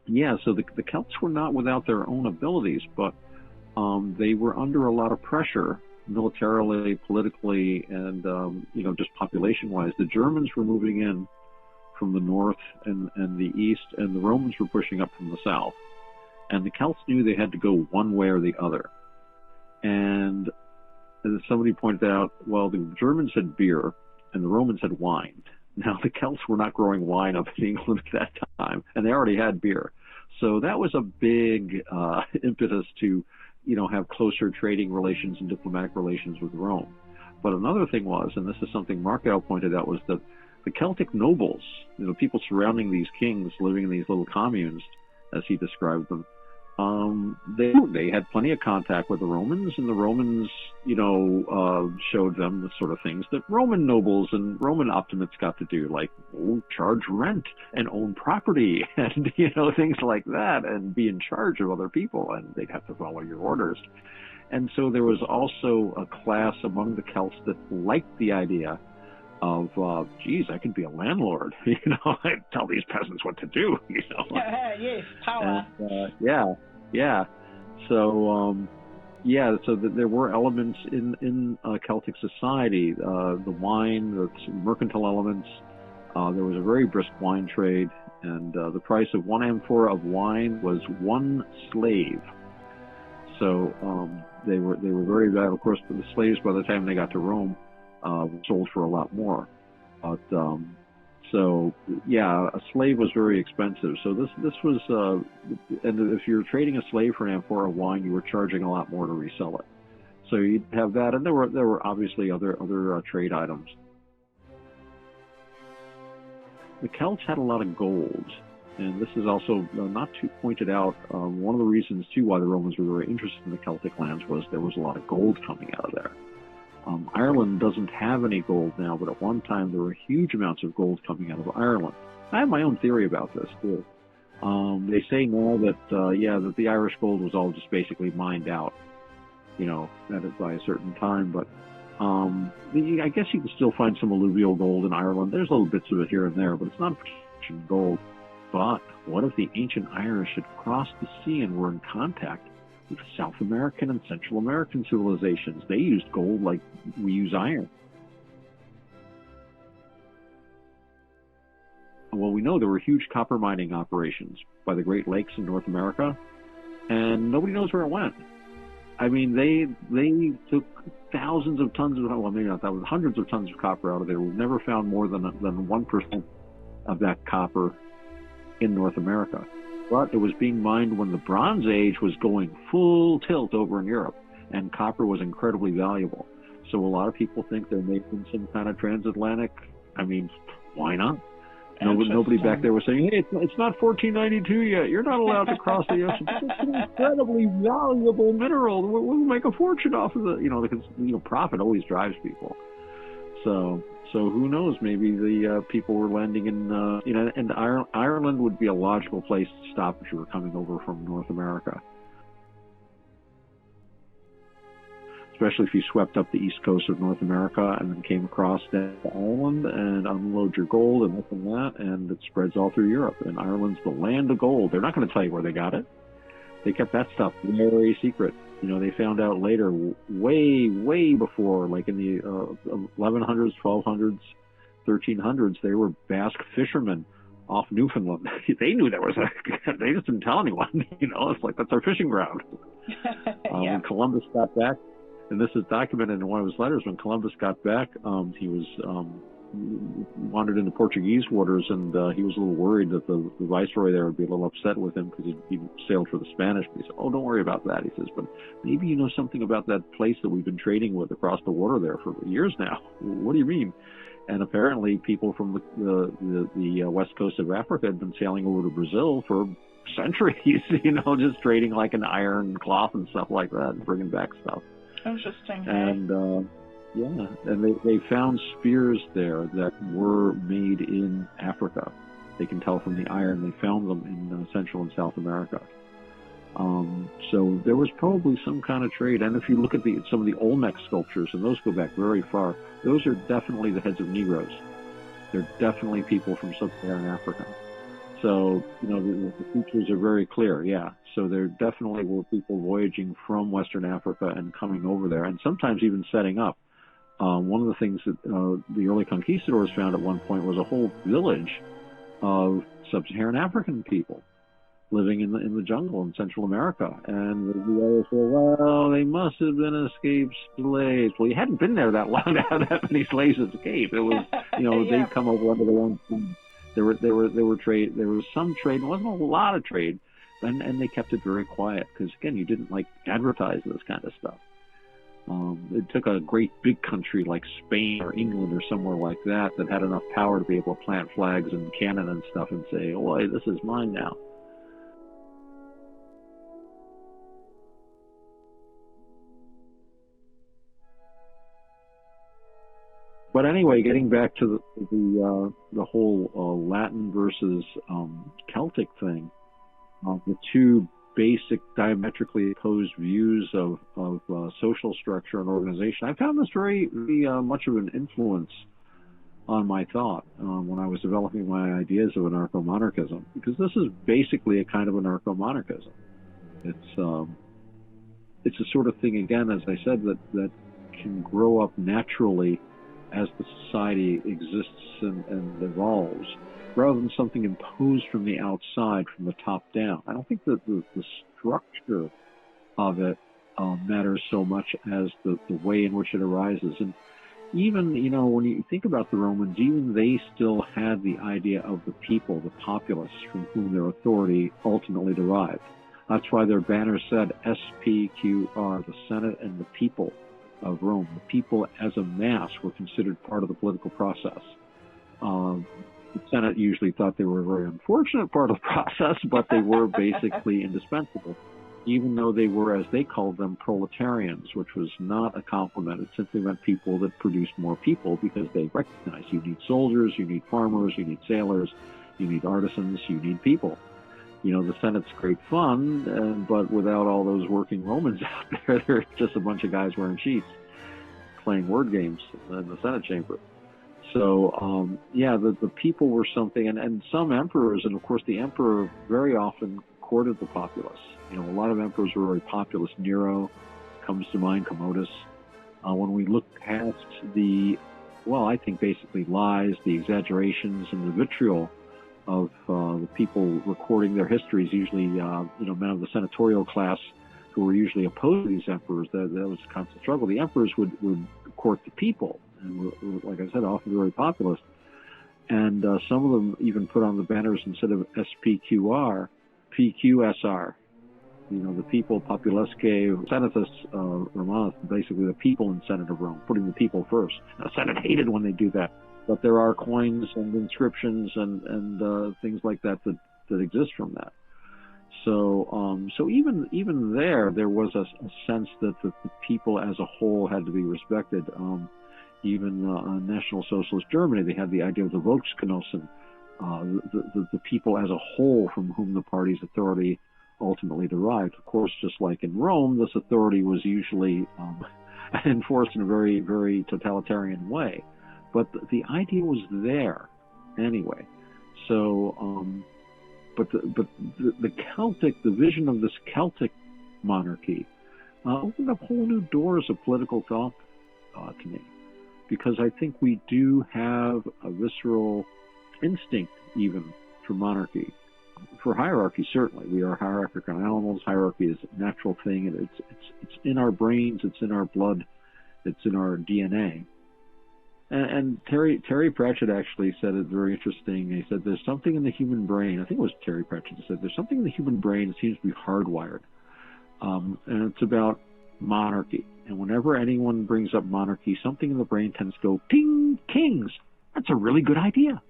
yeah, so the Celts were not without their own abilities, but they were under a lot of pressure militarily, politically, and just population-wise. The Germans were moving in from the north and the east, and the Romans were pushing up from the south. And the Celts knew they had to go one way or the other. And as somebody pointed out, well, the Germans had beer and the Romans had wine. Now, the Celts were not growing wine up in England at that time, and they already had beer. So that was a big impetus to, have closer trading relations and diplomatic relations with Rome. But another thing was, and this is something Markel pointed out, was that the Celtic nobles, people surrounding these kings living in these little communes, as he described them, they had plenty of contact with the Romans, and the Romans, showed them the sort of things that Roman nobles and Roman optimates got to do, like charge rent and own property and, things like that, and be in charge of other people, and they'd have to follow your orders. And so there was also a class among the Celts that liked the idea of, geez, I could be a landlord, I tell these peasants what to do, Yes, power. And, yeah. So, so there were elements in Celtic society, the wine, the mercantile elements. There was a very brisk wine trade, and the price of one amphora of wine was one slave. So they were very valuable. Of course, the slaves, by the time they got to Rome, sold for a lot more. But a slave was very expensive. So this was, and if you're trading a slave for an amphora of wine, you were charging a lot more to resell it. So you'd have that, and there were obviously other trade items. The Celts had a lot of gold, and this is also not too pointed out. One of the reasons too why the Romans were very interested in the Celtic lands was there was a lot of gold coming out of there. Ireland doesn't have any gold now, but at one time there were huge amounts of gold coming out of Ireland. I have my own theory about this too. They say now that that the Irish gold was all just basically mined out, by a certain time. But I guess you can still find some alluvial gold in Ireland. There's little bits of it here and there, but it's not ancient gold. But what if the ancient Irish had crossed the sea and were in contact with South American and Central American civilizations? They used gold like we use iron. Well, we know there were huge copper mining operations by the Great Lakes in North America, and nobody knows where it went. I mean, they took thousands of tons of, well, maybe not thousands, hundreds of tons of copper out of there. We've never found more than 1% of that copper in North America. But it was being mined when the Bronze Age was going full tilt over in Europe, and copper was incredibly valuable. So a lot of people think there may have been some kind of transatlantic. I mean, why not? Nobody back there was saying, hey, it's not 1492 yet. You're not allowed to cross the ocean. It's an incredibly valuable mineral. We'll make a fortune off of it. Because profit always drives people. So who knows? Maybe the people were landing in, and Ireland would be a logical place to stop if you were coming over from North America. Especially if you swept up the east coast of North America and then came across to Ireland and unload your gold and this and that, and it spreads all through Europe. And Ireland's the land of gold. They're not going to tell you where they got it. They kept that stuff very secret. They found out later, way before, like in the 1100s, 1200s, 1300s, they were Basque fishermen off Newfoundland. They knew there was they just didn't tell anyone. It's like, that's our fishing ground. When Columbus got back, and this is documented in one of his letters, when Columbus got back, he was wandered into Portuguese waters, and he was a little worried that the viceroy there would be a little upset with him because he sailed for the Spanish. But he said, oh, don't worry about that. He says, but maybe you know something about that place that we've been trading with across the water there for years now. What do you mean? And apparently people from the west coast of Africa had been sailing over to Brazil for centuries, just trading like an iron, cloth, and stuff like that, and bringing back stuff. Interesting. And and they found spears there that were made in Africa. They can tell from the iron. They found them in Central and South America. So there was probably some kind of trade. And if you look at some of the Olmec sculptures, and those go back very far, those are definitely the heads of Negroes. They're definitely people from sub-Saharan Africa. So, the features are very clear, yeah. So there definitely were people voyaging from Western Africa and coming over there, and sometimes even setting up. One of the things that the early conquistadors found at one point was a whole village of sub-Saharan African people living in the jungle in Central America. And the others were, well, they must have been escaped slaves. Well, you hadn't been there that long to have that many slaves escape. It was, they'd come over under their own. There were trade. There was some trade. It wasn't a lot of trade, and they kept it very quiet because again, you didn't advertise this kind of stuff. It took a great big country like Spain or England or somewhere like that had enough power to be able to plant flags and cannon and stuff and say, "Oh, hey, this is mine now." But anyway, getting back to the whole Latin versus Celtic thing, the two basic diametrically opposed views of social structure and organization, I found this very much of an influence on my thought when I was developing my ideas of anarcho-monarchism, because this is basically a kind of anarcho-monarchism. It's a sort of thing, again, as I said, that can grow up naturally as the society exists and evolves, rather than something imposed from the outside, from the top down. I don't think that the structure of it matters so much as the way in which it arises. And even, when you think about the Romans, even they still had the idea of the people, the populace, from whom their authority ultimately derived. That's why their banner said SPQR, the Senate and the people of Rome. The people as a mass were considered part of the political process. The Senate usually thought they were a very unfortunate part of the process, but they were basically indispensable, even though they were, as they called them, proletarians, which was not a compliment. It simply meant people that produced more people, because they recognized you need soldiers, you need farmers, you need sailors, you need artisans, you need people. The Senate's great fun, but without all those working Romans out there, they're just a bunch of guys wearing sheets playing word games in the Senate chamber. So, the people were something, and some emperors, and of course the emperor very often courted the populace. A lot of emperors were very populist. Nero comes to mind, Commodus. When we look past I think basically lies, the exaggerations, and the vitriol of the people recording their histories, usually, men of the senatorial class who were usually opposed to these emperors, that was a constant struggle. The emperors would court the people, and were, like I said, often very populist. And some of them even put on the banners, instead of SPQR, PQSR. The people, populesque, senatus Romanus, basically the people in Senate of Rome, putting the people first. Now, Senate hated when they do that. But there are coins and inscriptions and things like that exist from that. So even there was a sense that the people as a whole had to be respected. Even National Socialist Germany, they had the idea of the Volksgenossen, the people as a whole, from whom the party's authority ultimately derived. Of course, just like in Rome, this authority was usually enforced in a very, very totalitarian way. But the idea was there anyway. So, but the Celtic, the vision of this Celtic monarchy, opened up whole new doors of political thought to me, because I think we do have a visceral instinct even for monarchy. For hierarchy, certainly, we are hierarchical animals. Hierarchy is a natural thing, and it's in our brains, it's in our blood, it's in our DNA. And Terry Pratchett actually said it very interesting. He said, there's something in the human brain, I think it was Terry Pratchett that said, there's something in the human brain that seems to be hardwired. And it's about monarchy. And whenever anyone brings up monarchy, something in the brain tends to go, ding, kings. That's a really good idea.